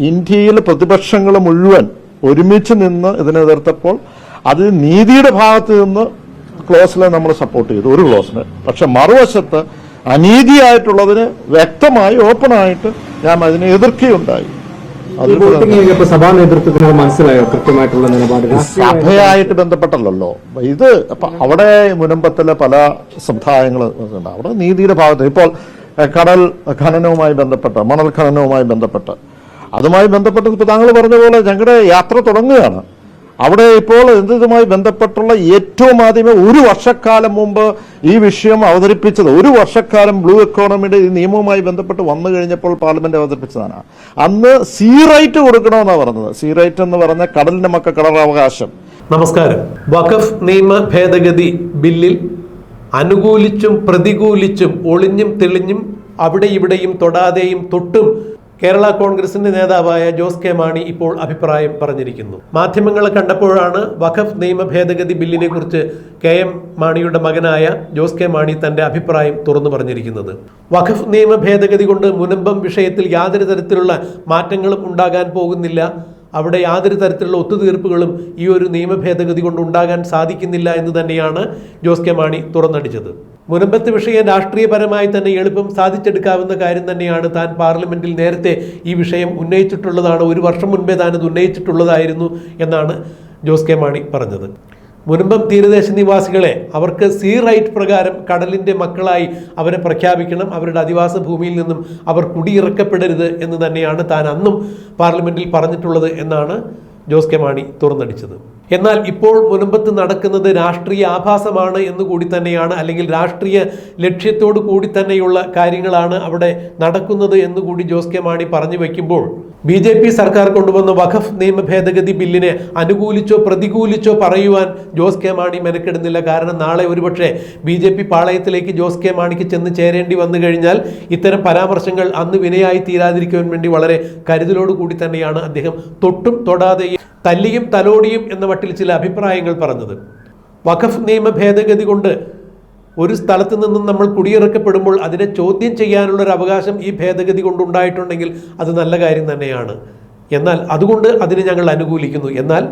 ഇന്ത്യയിൽ പ്രതിപക്ഷങ്ങൾ മുഴുവൻ ഒരുമിച്ച് നിന്ന് ഇതിനെ എതിർത്തപ്പോൾ അത് നീതിയുടെ ഭാഗത്ത് നിന്ന് ക്ലോസിനെ നമ്മൾ സപ്പോർട്ട് ചെയ്തു, ഒരു ക്ലോസിന്. പക്ഷെ മറുവശത്ത് അനീതിയായിട്ടുള്ളതിന് വ്യക്തമായി ഓപ്പണായിട്ട് ഞാൻ അതിനെ എതിർക്കുകയുണ്ടായി. സഭാ നേതൃത്വത്തിന് മനസ്സിലായോ കൃത്യമായിട്ടുള്ള നിലപാട്? സഭയായിട്ട് ബന്ധപ്പെട്ടല്ലോ ഇത്. അവിടെ മുനമ്പത്തിലെ പല സമുദായങ്ങളുണ്ട്. അവിടെ നീതിയുടെ ഭാഗത്ത് ഇപ്പോൾ കടൽ ഖനനവുമായി ബന്ധപ്പെട്ട്, മണൽ ഖനനവുമായി ബന്ധപ്പെട്ട്, അതുമായി ബന്ധപ്പെട്ട് ഇപ്പോൾ താങ്കൾ പറഞ്ഞ പോലെ ഞങ്ങളുടെ യാത്ര തുടങ്ങുകയാണ്. അവിടെ ഇപ്പോൾ ഇതുമായി ബന്ധപ്പെട്ടുള്ള ഏറ്റവും ആദ്യമേ ഒരു വർഷക്കാലം മുമ്പ് ഈ വിഷയം അവതരിപ്പിച്ചത്, ഒരു വർഷക്കാലം ബ്ലൂ എക്കോണമിയുടെ ഈ നിയമവുമായി ബന്ധപ്പെട്ട് വന്നു കഴിഞ്ഞപ്പോൾ പാർലമെന്റ് അവതരിപ്പിച്ചതാണ്. അന്ന് സീ റൈറ്റ് കൊടുക്കണമെന്നാണ് പറഞ്ഞത്. സീ റൈറ്റ് എന്ന് പറഞ്ഞ കടലിന്റെ മക്ക കടലവകാശം. നമസ്കാരം. വഖഫ് നിയമ ഭേദഗതി ബില്ലിൽ അനുകൂലിച്ചും പ്രതികൂലിച്ചും ഒളിഞ്ഞും തെളിഞ്ഞും അവിടെ ഇവിടെയും തൊടാതെയും തൊട്ടും കേരള കോൺഗ്രസിന്റെ നേതാവായ ജോസ് കെ മാണി ഇപ്പോൾ അഭിപ്രായം പറഞ്ഞിരിക്കുന്നു. മാധ്യമങ്ങളെ കണ്ടപ്പോഴാണ് വഖഫ് നിയമ ഭേദഗതി ബില്ലിനെ കുറിച്ച് കെ എം മാണിയുടെ മകനായ ജോസ് കെ മാണി തന്റെ അഭിപ്രായം തുറന്നു പറഞ്ഞിരിക്കുന്നത്. വഖഫ് നിയമ ഭേദഗതി കൊണ്ട് മുനമ്പം വിഷയത്തിൽ യാതൊരു തരത്തിലുള്ള മാറ്റങ്ങളും ഉണ്ടാകാൻ പോകുന്നില്ല, അവിടെ യാതൊരു തരത്തിലുള്ള ഒത്തുതീർപ്പുകളും ഈ ഒരു നിയമ ഭേദഗതി കൊണ്ട് ഉണ്ടാകാൻ സാധിക്കുന്നില്ല എന്ന് തന്നെയാണ് ജോസ് കെ മാണി തുറന്നടിച്ചത്. മുനമ്പത്ത് വിഷയം രാഷ്ട്രീയപരമായി തന്നെ എളുപ്പം സാധിച്ചെടുക്കാവുന്ന കാര്യം തന്നെയാണ്. താൻ പാർലമെന്റിൽ നേരത്തെ ഈ വിഷയം ഉന്നയിച്ചിട്ടുള്ളതാണ്, ഒരു വർഷം മുൻപേ താനത് ഉന്നയിച്ചിട്ടുള്ളതായിരുന്നു എന്നാണ് ജോസ് കെ മാണി പറഞ്ഞത്. മുനമ്പം തീരദേശ നിവാസികളെ അവർക്ക് സീ റൈറ്റ് പ്രകാരം കടലിൻ്റെ മക്കളായി അവരെ പ്രഖ്യാപിക്കണം, അവരുടെ അധിവാസ ഭൂമിയിൽ നിന്നും അവർ കുടിയിറക്കപ്പെടരുത് എന്ന് തന്നെയാണ് താൻ അന്നും പാർലമെന്റിൽ പറഞ്ഞിട്ടുള്ളത് എന്നാണ് ജോസ് കെ മാണി തുറന്നടിച്ചത്. എന്നാൽ ഇപ്പോൾ മുനമ്പത്ത് നടക്കുന്നത് രാഷ്ട്രീയ ആഭാസമാണ് എന്നുകൂടി തന്നെയാണ്, അല്ലെങ്കിൽ രാഷ്ട്രീയ ലക്ഷ്യത്തോടു കൂടി തന്നെയുള്ള കാര്യങ്ങളാണ് അവിടെ നടക്കുന്നത് എന്നുകൂടി ജോസ് കെ മാണി പറഞ്ഞു വയ്ക്കുമ്പോൾ BJP സർക്കാർ കൊണ്ടുവന്ന വഖഫ് നിയമ ഭേദഗതി ബില്ലിനെ അനുകൂലിച്ചോ പ്രതികൂലിച്ചോ പറയുവാൻ ജോസ് കെ മാണി മെനക്കെടുന്നില്ല. കാരണം നാളെ ഒരുപക്ഷെ BJP പാളയത്തിലേക്ക് ജോസ് കെ മാണിക്ക് ചെന്ന് ചേരേണ്ടി വന്നു കഴിഞ്ഞാൽ ഇത്തരം പരാമർശങ്ങൾ അന്ന് വിനയായി തീരാതിരിക്കുവാൻ വേണ്ടി വളരെ കരുതലോടു കൂടി തന്നെയാണ് അദ്ദേഹം തൊട്ടും തൊടാതെയും തല്ലിയും തലോടിയും എന്ന മട്ടിൽ ചില അഭിപ്രായങ്ങൾ പറഞ്ഞത്. വഖഫ് നിയമ ഭേദഗതി കൊണ്ട് ഒരു സ്ഥലത്ത് നിന്നും നമ്മൾ കുടിയിറക്കപ്പെടുമ്പോൾ അതിനെ ചോദ്യം ചെയ്യാനുള്ളൊരു അവകാശം ഈ ഭേദഗതി കൊണ്ടുണ്ടായിട്ടുണ്ടെങ്കിൽ അത് നല്ല കാര്യം തന്നെയാണ്. എന്നാൽ അതുകൊണ്ട് അതിനെ ഞങ്ങൾ അനുകൂലിക്കുന്നു. എന്നാൽ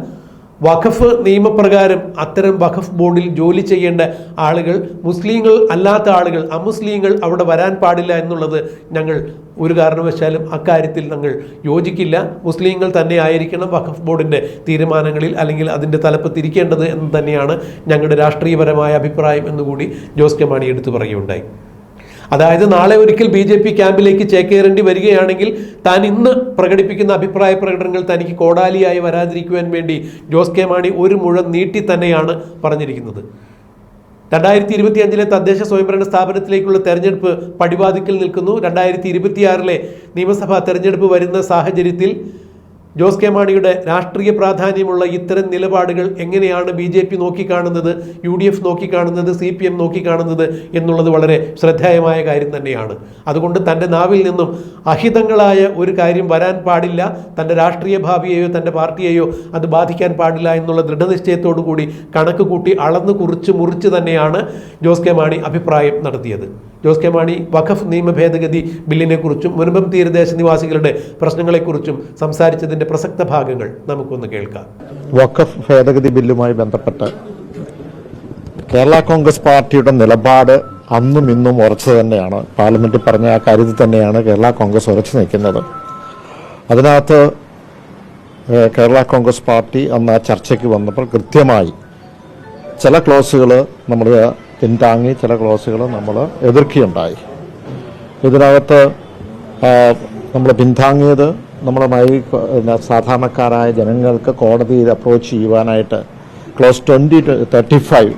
വഖഫ് നിയമപ്രകാരം അത്തരം വഖഫ് ബോർഡിൽ ജോലി ചെയ്യേണ്ട ആളുകൾ, മുസ്ലിങ്ങൾ അല്ലാത്ത ആളുകൾ, അമുസ്ലിങ്ങൾ അവിടെ വരാൻ പാടില്ല എന്നുള്ളത് ഞങ്ങൾ ഒരു കാരണവശാലും അക്കാര്യത്തിൽ ഞങ്ങൾ യോജിക്കില്ല. മുസ്ലിങ്ങൾ തന്നെ ആയിരിക്കണം വഖഫ് ബോർഡിൻ്റെ തീരുമാനങ്ങളിൽ അല്ലെങ്കിൽ അതിൻ്റെ തലപ്പത്തിരിക്കേണ്ടത് എന്ന് തന്നെയാണ് ഞങ്ങളുടെ രാഷ്ട്രീയപരമായ അഭിപ്രായം എന്നുകൂടി ജോസ് കെ മാണി എടുത്തു പറയുകയുണ്ടായി. അതായത് നാളെ ഒരിക്കൽ BJP ക്യാമ്പിലേക്ക് ചേക്കേറേണ്ടി വരികയാണെങ്കിൽ താൻ ഇന്ന് പ്രകടിപ്പിക്കുന്ന അഭിപ്രായ പ്രകടനങ്ങൾ തനിക്ക് കോടാലിയായി വരാതിരിക്കുവാൻ വേണ്ടി ജോസ് കെ മാണി ഒരു മുഴം നീട്ടി തന്നെയാണ് പറഞ്ഞിരിക്കുന്നത്. 2025 തദ്ദേശ സ്വയംഭരണ സ്ഥാപനത്തിലേക്കുള്ള തെരഞ്ഞെടുപ്പ് പടിവാതിക്കൽ നിൽക്കുന്നു. 2026 നിയമസഭാ തെരഞ്ഞെടുപ്പ് വരുന്ന സാഹചര്യത്തിൽ ജോസ് കെ മാണിയുടെ രാഷ്ട്രീയ പ്രാധാന്യമുള്ള ഇത്തരം നിലപാടുകൾ എങ്ങനെയാണ് BJP നോക്കിക്കാണുന്നത്, UDF നോക്കിക്കാണുന്നത്, CPM നോക്കിക്കാണുന്നത് എന്നുള്ളത് വളരെ ശ്രദ്ധേയമായ കാര്യം തന്നെയാണ്. അതുകൊണ്ട് തൻ്റെ നാവിൽ നിന്നും അഹിതങ്ങളായ ഒരു കാര്യം വരാൻ പാടില്ല, തൻ്റെ രാഷ്ട്രീയ ഭാവിയെയോ തൻ്റെ പാർട്ടിയെയോ അത് ബാധിക്കാൻ പാടില്ല എന്നുള്ള ദൃഢനിശ്ചയത്തോടു കൂടി കണക്ക് കൂട്ടി അളന്ന് കുറിച്ച് മുറിച്ച് തന്നെയാണ് ജോസ് കെ മാണി അഭിപ്രായം നടത്തിയത്. ജോസ് കെ മാണി വഖഫ് നിയമ ഭേദഗതി ബില്ലിനെക്കുറിച്ചും മുനമ്പം തീരദേശ നിവാസികളുടെ പ്രശ്നങ്ങളെക്കുറിച്ചും സംസാരിച്ചതിൻ്റെ പ്രസക്ത ഭാഗങ്ങൾ നമുക്കൊന്ന് കേൾക്കാം. വഖഫ് ഭേദഗതി ബില്ലുമായി ബന്ധപ്പെട്ട് കേരള കോൺഗ്രസ് പാർട്ടിയുടെ നിലപാട് അന്നും ഇന്നും ഉറച്ചു തന്നെയാണ്. പാർലമെന്റിൽ പറഞ്ഞ ആ കാര്യത്തിൽ തന്നെയാണ് കേരള കോൺഗ്രസ് ഉറച്ചു നിൽക്കുന്നത്. അതിനകത്ത് കേരള കോൺഗ്രസ് പാർട്ടി അന്ന് ആ ചർച്ചയ്ക്ക് വന്നപ്പോൾ കൃത്യമായി ചില ക്ലോസുകൾ നമ്മൾ പിന്താങ്ങി, ചില ക്ലോസുകൾ നമ്മൾ എതിർക്കുകയുണ്ടായി. ഇതിനകത്ത് നമ്മൾ പിന്താങ്ങിയത് നമ്മുമായി സാധാരണക്കാരായ ജനങ്ങൾക്ക് കോടതിയിൽ അപ്രോച്ച് ചെയ്യുവാനായിട്ട് ക്ലോസ് 2035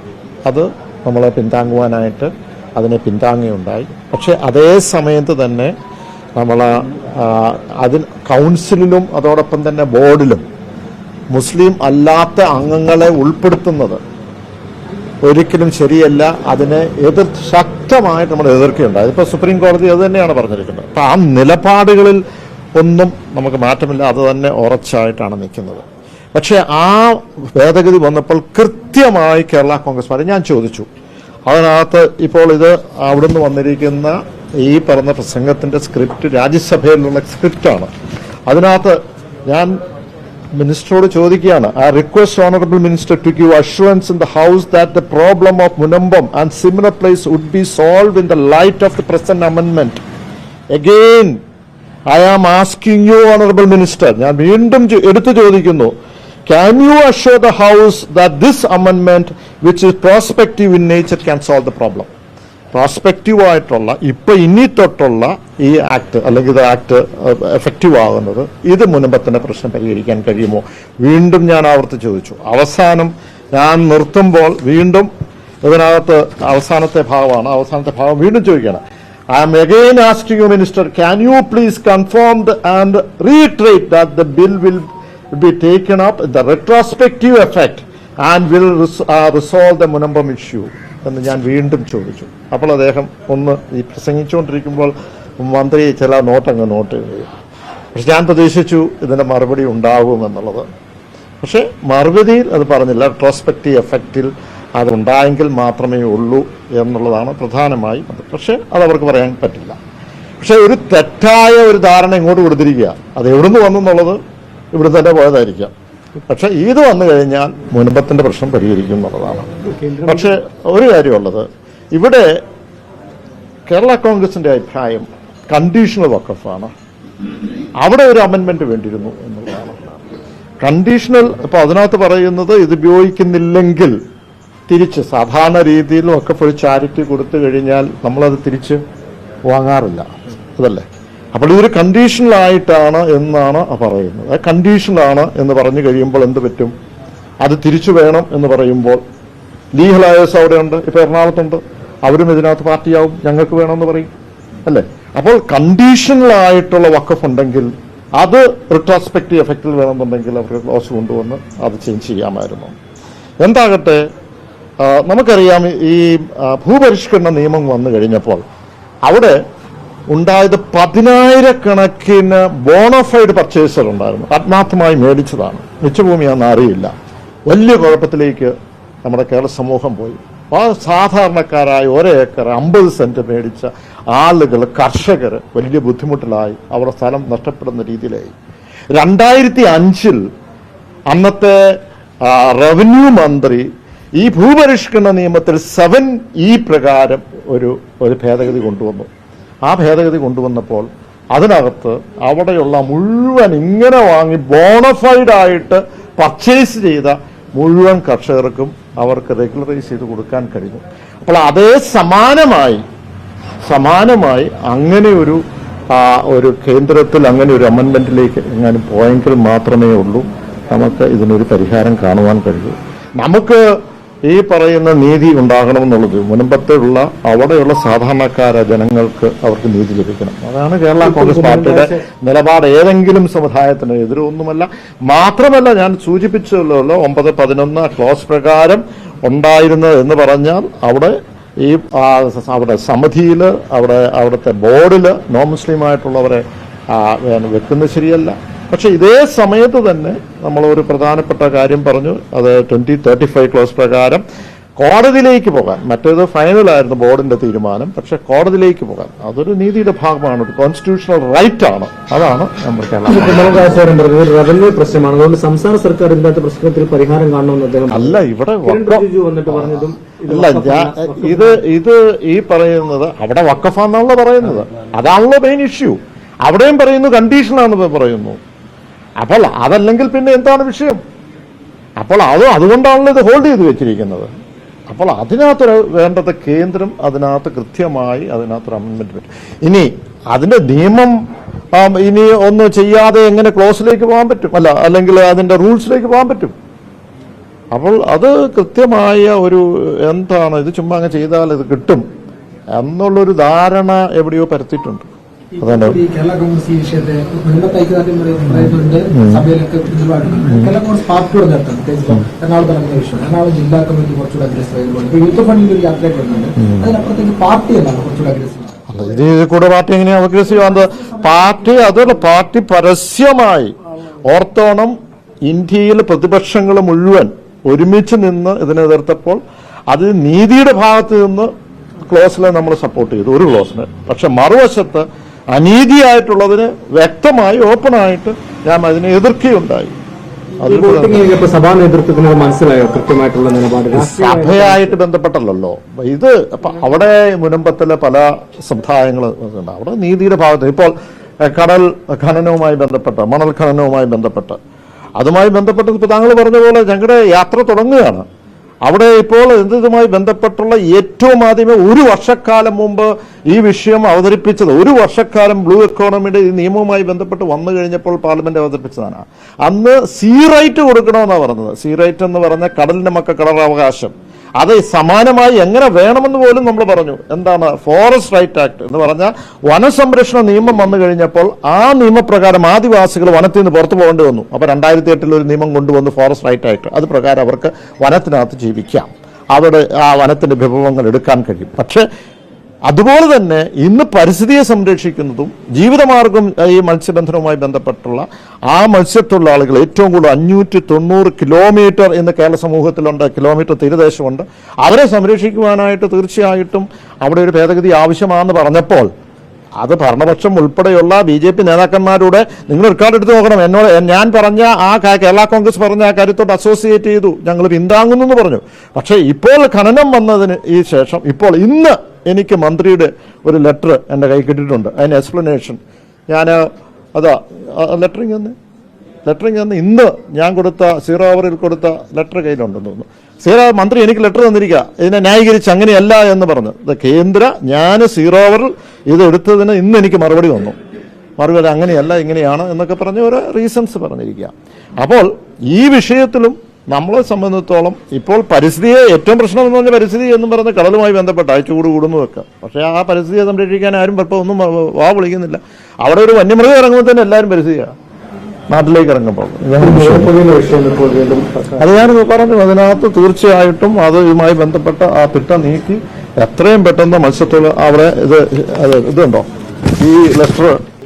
അത് നമ്മൾ പിന്താങ്ങുവാനായിട്ട് അതിനെ പിന്താങ്ങുകയുണ്ടായി. പക്ഷേ അതേ സമയത്ത് തന്നെ നമ്മൾ കൗൺസിലിലും അതോടൊപ്പം തന്നെ ബോർഡിലും മുസ്ലിം അല്ലാത്ത അംഗങ്ങളെ ഉൾപ്പെടുത്തുന്നത് ഒരിക്കലും ശരിയല്ല. അതിനെ ശക്തമായിട്ട് നമ്മൾ എതിർക്കുകയുണ്ടായി. ഇപ്പോൾ സുപ്രീം കോടതി അത് തന്നെയാണ് പറഞ്ഞിരിക്കുന്നത്. അപ്പം ആ നിലപാടുകളിൽ ഒന്നും നമുക്ക് മാറ്റമില്ല, അത് തന്നെ ഉറച്ചായിട്ടാണ് നിൽക്കുന്നത്. പക്ഷേ ആ ഭേദഗതി വന്നപ്പോൾ കൃത്യമായി കേരള കോൺഗ്രസ് പാർട്ടി, ഞാൻ ചോദിച്ചു, അതിനകത്ത് ഇപ്പോൾ ഇത് അവിടുന്ന് വന്നിരിക്കുന്ന ഈ പറഞ്ഞ പ്രസംഗത്തിൻ്റെ സ്ക്രിപ്റ്റ് രാജ്യസഭയിലുള്ള സ്ക്രിപ്റ്റാണ്. അതിനകത്ത് ഞാൻ മിനിസ്റ്ററോട് ചോദിക്കുകയാണ്, I request honourable minister to give assurance in the house that the problem of Munambam and similar place would be solve in the light of the present അമെൻമെന്റ്. Again I am asking you honourable minister, ഞാൻ വീണ്ടും എടുത്തു ചോദിക്കുന്നു, can you assure the house that this amendment which is prospective in nature can solve the problem? Prospective ആയിട്ടുള്ള ഇപ്പൊ ഇനി തൊട്ടുള്ള ഈ ആക്ട് അല്ലെങ്കിൽ ഇത് ആക്ട് എഫക്റ്റീവ് ആകുന്നത് ഇത് മുൻപത്തിന്റെ പ്രശ്നം പരിഹരിക്കാൻ കഴിയുമോ? വീണ്ടും ഞാൻ ആവർത്തിച്ച് ചോദിച്ചു. അവസാനം ഞാൻ നിർത്തുമ്പോൾ വീണ്ടും ഇതിനകത്ത് അവസാനത്തെ ഭാഗം വീണ്ടും ചോദിക്കുകയാണ്. I am again asking you, Minister, can you please confirm and reiterate that the bill will be taken up the retrospective effect and will resolve the Munambam issue എന്ന് ഞാൻ വീണ്ടും ചോദിച്ചു. അപ്പോൾ അദ്ദേഹം ഒന്ന് ഈ പ്രസംഗിച്ചുകൊണ്ടിരിക്കുമ്പോൾ മന്ത്രി ചില നോട്ട് ചെയ്തു. പക്ഷെ ഞാൻ പ്രതീക്ഷിച്ചു ഇതിന്റെ മറുപടി ഉണ്ടാകുമെന്നുള്ളത്. പക്ഷെ മറുപടിയിൽ അത് പറഞ്ഞില്ല. റെട്രോസ്പെക്റ്റീവ് എഫക്റ്റിൽ അതുണ്ടായെങ്കിൽ മാത്രമേ ഉള്ളൂ എന്നുള്ളതാണ് പ്രധാനമായും അത്. പക്ഷെ അത് അവർക്ക് പറയാൻ പറ്റില്ല. പക്ഷെ ഒരു തെറ്റായ ഒരു ധാരണ ഇങ്ങോട്ട് കൊടുത്തിരിക്കുക. അത് എവിടുന്ന് വന്നെന്നുള്ളത് ഇവിടെ തന്നെ പോയതായിരിക്കാം. പക്ഷെ ഇത് വന്നു കഴിഞ്ഞാൽ മുൻപത്തിന്റെ പ്രശ്നം പരിഹരിക്കും എന്നുള്ളതാണ്. പക്ഷെ ഒരു കാര്യമുള്ളത്, ഇവിടെ കേരള കോൺഗ്രസിന്റെ അഭിപ്രായം കണ്ടീഷണൽ വഖഫാണ്. അവിടെ ഒരു അമെൻമെന്റ് വേണ്ടിയിരുന്നു എന്നുള്ളതാണ്. കണ്ടീഷണൽ ഇപ്പൊ അതിനകത്ത് പറയുന്നത് ഇത് ഉപയോഗിക്കുന്നില്ലെങ്കിൽ തിരിച്ച് സാധാരണ രീതിയിൽ വഖഫ് ഒരു ചാരിറ്റി കൊടുത്തു കഴിഞ്ഞാൽ നമ്മളത് തിരിച്ച് വാങ്ങാറില്ല, അതല്ലേ? അപ്പോൾ ഇതൊരു കണ്ടീഷണലായിട്ടാണ് എന്നാണ് പറയുന്നത്. കണ്ടീഷണലാണ് എന്ന് പറഞ്ഞു കഴിയുമ്പോൾ എന്ത് പറ്റും? അത് തിരിച്ചു വേണം എന്ന് പറയുമ്പോൾ ലീഗൽ അയേഴ്സ് അവിടെയുണ്ട്, ഇപ്പൊ എറണാകുളത്തുണ്ട്, അവരും ഇതിനകത്ത് പാർട്ടിയാവും, ഞങ്ങൾക്ക് വേണമെന്ന് പറയും, അല്ലേ? അപ്പോൾ കണ്ടീഷണലായിട്ടുള്ള വഖഫ് ഉണ്ടെങ്കിൽ അത് റിട്രോസ്പെക്റ്റീവ് എഫക്റ്റിൽ വേണമെന്നുണ്ടെങ്കിൽ അവർക്ക് ക്ലോസ് കൊണ്ടുവന്ന് അത് ചേഞ്ച് ചെയ്യാമായിരുന്നു. എന്താകട്ടെ, നമുക്കറിയാം ഈ ഭൂപരിഷ്കരണ നിയമം വന്നു കഴിഞ്ഞപ്പോൾ അവിടെ ഉണ്ടായത് 10,000 ബോണഫൈഡ് പർച്ചേസർ ഉണ്ടായിരുന്നു. ആത്മാർത്ഥമായി മേടിച്ചതാണ്, മിച്ചഭൂമിയാണെന്ന് അറിയില്ല. വലിയ കുഴപ്പത്തിലേക്ക് നമ്മുടെ കേരള സമൂഹം പോയി. ആ സാധാരണക്കാരായ 1 ഏക്കർ 50 സെന്റ് മേടിച്ച ആളുകൾ, കർഷകർ വലിയ ബുദ്ധിമുട്ടിലായി. അവരുടെ സ്ഥലം നഷ്ടപ്പെടുന്ന രീതിയിലായി. 2005 അന്നത്തെ റവന്യൂ മന്ത്രി ഈ ഭൂപരിഷ്കരണ നിയമത്തിൽ 7E പ്രകാരം ഒരു ഭേദഗതി കൊണ്ടുവന്നു. ആ ഭേദഗതി കൊണ്ടുവന്നപ്പോൾ അതിനകത്ത് അവിടെയുള്ള മുഴുവൻ ഇങ്ങനെ വാങ്ങി ബോണഫൈഡ് ആയിട്ട് പർച്ചേസ് ചെയ്ത മുഴുവൻ കർഷകർക്കും അവർക്ക് റെഗുലറൈസ് ചെയ്ത് കൊടുക്കാൻ കഴിഞ്ഞു. അപ്പോൾ അതേ സമാനമായി അങ്ങനെ ഒരു കേന്ദ്രത്തിൽ അങ്ങനെ ഒരു അമെൻമെന്റിലേക്ക് എങ്ങാനും പോയെങ്കിൽ മാത്രമേ ഉള്ളൂ നമുക്ക് ഇതിനൊരു പരിഹാരം കാണുവാൻ കഴിയൂ. നമുക്ക് ഈ പറയുന്ന നീതി ഉണ്ടാകണമെന്നുള്ളത് മുൻപത്തുള്ള അവിടെയുള്ള സാധാരണക്കാരായ ജനങ്ങൾക്ക് അവർക്ക് നീതി ലഭിക്കണം. അതാണ് കേരള കോൺഗ്രസ് പാർട്ടിയുടെ നിലപാട്. ഏതെങ്കിലും സമുദായത്തിന് എതിരൊന്നുമല്ല. മാത്രമല്ല, ഞാൻ സൂചിപ്പിച്ചല്ലോ 9-11 ക്ലോസ് പ്രകാരം ഉണ്ടായിരുന്നത് എന്ന് പറഞ്ഞാൽ അവിടെ അവിടെ സമിതിയിൽ അവിടുത്തെ ബോർഡിൽ നോൺ മുസ്ലിം ആയിട്ടുള്ളവരെ വെക്കുന്നത് ശരിയല്ല. പക്ഷെ ഇതേ സമയത്ത് തന്നെ നമ്മൾ ഒരു പ്രധാനപ്പെട്ട കാര്യം പറഞ്ഞു, അത് 2035 ക്ലോസ് പ്രകാരം കോടതിയിലേക്ക് പോകാൻ. മറ്റേത് ഫൈനലായിരുന്നു ബോർഡിന്റെ തീരുമാനം, പക്ഷെ കോടതിയിലേക്ക് പോകാൻ അതൊരു നീതിയുടെ ഭാഗമാണ്, ഒരു കോൺസ്റ്റിറ്റ്യൂഷണൽ റൈറ്റ് ആണ്. അതാണ് നമ്മൾ റവന്യൂ പ്രശ്നമാണ്. അതുകൊണ്ട് സംസ്ഥാന സർക്കാർ ഇല്ലാത്ത പ്രശ്നത്തിൽ പരിഹാരം കാണണമെന്ന് അദ്ദേഹം അല്ല ഇവിടെ വന്നിട്ട് പറഞ്ഞതും ഇത് ഈ പറയുന്നത് അവിടെ വഖഫാന്നാണല്ലോ പറയുന്നത്. അതാണല്ലോ മെയിൻ ഇഷ്യൂ. അവിടെയും പറയുന്നു കണ്ടീഷനാണെന്ന് പറയുന്നു. അപ്പോൾ അതല്ലെങ്കിൽ പിന്നെ എന്താണ് വിഷയം? അപ്പോൾ അതുകൊണ്ടാണല്ലോ ഇത് ഹോൾഡ് ചെയ്ത് വെച്ചിരിക്കുന്നത്. അപ്പോൾ അതിനകത്ത് വേണ്ടത് കേന്ദ്രം അതിനകത്ത് കൃത്യമായി അതിനകത്തൊരു അമെൻമെന്റ് പറ്റും. ഇനി അതിന്റെ നിയമം ഇനി ഒന്നും ചെയ്യാതെ എങ്ങനെ ക്ലോസിലേക്ക് പോകാൻ പറ്റും? അല്ലെങ്കിൽ അതിന്റെ റൂൾസിലേക്ക് പോകാൻ പറ്റും? അപ്പോൾ അത് കൃത്യമായ എന്താണ് ഇത് ചുമ്മാ അങ്ങ് ചെയ്താൽ ഇത് കിട്ടും എന്നുള്ളൊരു ധാരണ എവിടെയോ പരത്തിയിട്ടുണ്ട്. കേരള കോൺഗ്രസ് ഈ വിഷയത്തെ മുൻപത്തെ ഐക്യദാർഢ്യം പറയുന്നുണ്ട്, സഭയിലൊക്കെ കേരള കോൺഗ്രസ് പാർട്ടിയോട് നിർത്തും. പ്രത്യേകിച്ച് എറണാകുളത്ത് നടക്കുന്ന വിഷയം, എറണാകുളം ജില്ലാ കമ്മിറ്റി കുറച്ചുകൂടെ അഗ്രസീവായിരുന്നു. ഇപ്പൊ യൂത്ത് ഫണ്ടിന്റെ ഒരു യാത്രയൊക്കെ വരുന്നുണ്ട്. അതിനപ്പുറത്തേക്ക് പാർട്ടി എന്താണ് കുറച്ചുകൂടെ അഗ്രസീവ്? ഇതിൽ കൂടെ പാർട്ടി എങ്ങനെയാണ് അഗ്രസീവ്? പാർട്ടി പരസ്യമായി ഓർത്തോണം, ഇന്ത്യയിൽ പ്രതിപക്ഷങ്ങൾ മുഴുവൻ ഒരുമിച്ച് നിന്ന് ഇതിനെ എതിർത്തപ്പോൾ അത് നീതിയുടെ ഭാഗത്ത് നിന്ന് ക്ലോസിനെ നമ്മൾ സപ്പോർട്ട് ചെയ്തു, ഒരു ക്ലോസിന്. പക്ഷെ മറുവശത്ത് അനീതിയായിട്ടുള്ളതിന് വ്യക്തമായി ഓപ്പണായിട്ട് ഞാൻ അതിനെ എതിർക്കുകയുണ്ടായി. ഈ വോട്ടിംഗ് കഴിഞ്ഞപ്പോൾ സഭാ നേതൃത്വത്തിന് അത് മനസ്സിലായോ കൃത്യമായിട്ടുള്ള നിലപാട്? സഭയായിട്ട് ബന്ധപ്പെട്ടല്ലോ ഇത്. അപ്പൊ അവിടെ മുനമ്പത്തിലെ പല സമുദായങ്ങൾ ഉണ്ട്. അവിടെ നീതിയുടെ ഭാഗത്ത് ഇപ്പോൾ കടൽ ഖനനവുമായി ബന്ധപ്പെട്ട്, മണൽ ഖനനവുമായി ബന്ധപ്പെട്ട്, അതുമായി ബന്ധപ്പെട്ട് ഇപ്പോൾ താങ്കൾ പറഞ്ഞ പോലെ ഞങ്ങളുടെ യാത്ര തുടങ്ങുകയാണ്. അവിടെ ഇപ്പോൾ ഇതുമായി ബന്ധപ്പെട്ടുള്ള ഏറ്റവും ആദ്യമേ ഒരു വർഷക്കാലം മുമ്പ് ഈ വിഷയം അവതരിപ്പിച്ചത്, ഒരു വർഷക്കാലം ബ്ലൂ എക്കോണമിയുടെ ഈ നിയമവുമായി ബന്ധപ്പെട്ട് വന്നു കഴിഞ്ഞപ്പോൾ പാർലമെന്റ് അവതരിപ്പിച്ചതാണ്. അന്ന് സീ റൈറ്റ് കൊടുക്കണമെന്നാണ് പറഞ്ഞത്. സീ റൈറ്റ് എന്ന് പറഞ്ഞ കടലിന്റെ മക്ക കടലവകാശം, അത് സമാനമായി എങ്ങനെ വേണമെന്ന് പോലും നമ്മൾ പറഞ്ഞു. എന്താണ് ഫോറസ്റ്റ് റൈറ്റ് ആക്ട് എന്ന് പറഞ്ഞാൽ വനസംരക്ഷണ നിയമം വന്നു കഴിഞ്ഞപ്പോൾ ആ നിയമപ്രകാരം ആദിവാസികൾ വനത്തിൽ നിന്ന് പുറത്തു പോകേണ്ടി വന്നു. അപ്പോൾ 2008 ഒരു നിയമം കൊണ്ടുവന്നു, ഫോറസ്റ്റ് റൈറ്റ് ആക്ട്. അത് പ്രകാരം അവർക്ക് വനത്തിനകത്ത് ജീവിക്കാം, അവിടെ ആ വനത്തിന്റെ വിഭവങ്ങൾ എടുക്കാൻ കഴിയും. പക്ഷേ അതുപോലെ തന്നെ ഇന്ന് പരിസ്ഥിതിയെ സംരക്ഷിക്കുന്നതും ജീവിതമാർഗം ഈ മത്സ്യബന്ധനവുമായി ബന്ധപ്പെട്ടുള്ള ആ മത്സ്യത്തൊഴിലാളികൾ ഏറ്റവും കൂടുതൽ 590 കിലോമീറ്റർ ഇന്ന് കേരള സമൂഹത്തിലുണ്ട്, കിലോമീറ്റർ തീരദേശമുണ്ട്. അവരെ സംരക്ഷിക്കുവാനായിട്ട് തീർച്ചയായിട്ടും അവിടെ ഒരു ഭേദഗതി ആവശ്യമാണെന്ന് പറഞ്ഞപ്പോൾ അത് ഭരണപക്ഷം ഉൾപ്പെടെയുള്ള BJP നേതാക്കന്മാരോട് നിങ്ങൾ റെക്കോർഡ് എടുത്ത് നോക്കണം. എന്നോട് ഞാൻ പറഞ്ഞ ആ കേരള കോൺഗ്രസ് പറഞ്ഞ ആ കാര്യത്തോട് അസോസിയേറ്റ് ചെയ്തു, ഞങ്ങൾ പിന്താങ്ങുന്നു എന്ന് പറഞ്ഞു. പക്ഷേ ഇപ്പോൾ ഖനനം വന്നതിന് ഈ ശേഷം ഇപ്പോൾ ഇന്ന് എനിക്ക് മന്ത്രിയുടെ ഒരു ലെറ്റർ എൻ്റെ കൈ കിട്ടിയിട്ടുണ്ട്. അതിന് എക്സ്പ്ലനേഷൻ ഞാൻ അതാ ലെറ്ററിങ് തന്നെ ഇന്ന് ഞാൻ കൊടുത്ത 0 അവറിൽ കൊടുത്ത ലെറ്റർ കയ്യിലുണ്ടെന്ന് തോന്നുന്നു. മന്ത്രി എനിക്ക് ലെറ്റർ തന്നിരിക്കുക, ഇതിനെ ന്യായീകരിച്ച് അങ്ങനെയല്ല എന്ന് പറഞ്ഞു. കേന്ദ്ര ഞാൻ 0 അവറിൽ ഇത് എടുത്തതിന് ഇന്ന് എനിക്ക് മറുപടി വന്നു. മറുപടി അങ്ങനെയല്ല ഇങ്ങനെയാണ് എന്നൊക്കെ പറഞ്ഞ് ഓരോ റീസൺസ് പറഞ്ഞിരിക്കുക. അപ്പോൾ ഈ വിഷയത്തിലും നമ്മളെ സംബന്ധിച്ചിടത്തോളം ഇപ്പോൾ പരിസ്ഥിതിയെ ഏറ്റവും പ്രശ്നം എന്ന് പറഞ്ഞാൽ പരിസ്ഥിതി എന്ന് പറഞ്ഞ് കടലുമായി ബന്ധപ്പെട്ട ചൂട് കൂടുന്നു വെക്കുക. പക്ഷേ ആ പരിസ്ഥിതിയെ സംരക്ഷിക്കാൻ ആരും ഇപ്പോൾ ഒന്നും വാ വിളിക്കുന്നില്ല. അവിടെ ഒരു വന്യമൃഗം ഇറങ്ങുമ്പോൾ തന്നെ എല്ലാവരും പരിസ്ഥിതിയാണ് നാട്ടിലേക്ക് ഇറങ്ങുമ്പോൾ. അത് ഞാൻ പറഞ്ഞു, അതിനകത്ത് തീർച്ചയായിട്ടും അതുമായി ബന്ധപ്പെട്ട ആ തിട്ട നീക്കി എത്രയും പെട്ടെന്ന് മത്സ്യത്തൊഴിൽ അവിടെ ഇതുണ്ടോ ഈ ലെറ്റർ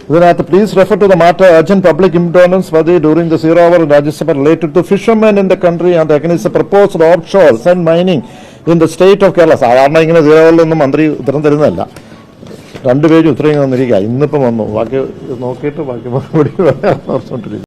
ഇതിനകത്ത് please refer to the matter urgent public importance പതി during the 0 hour Rajya Sabha related to fishermen in the country and against the proposed offshore sand mining in the state of Kerala. സാധാരണ ഇങ്ങനെ 0 അവറിലൊന്നും മന്ത്രി ഉത്തരം തരുന്നതല്ല. 2 പേജ് ഉത്തരം തന്നിരിക്കുക. ഇന്നിപ്പം വന്നു, ബാക്കി നോക്കിയിട്ട് ബാക്കി മറുപടി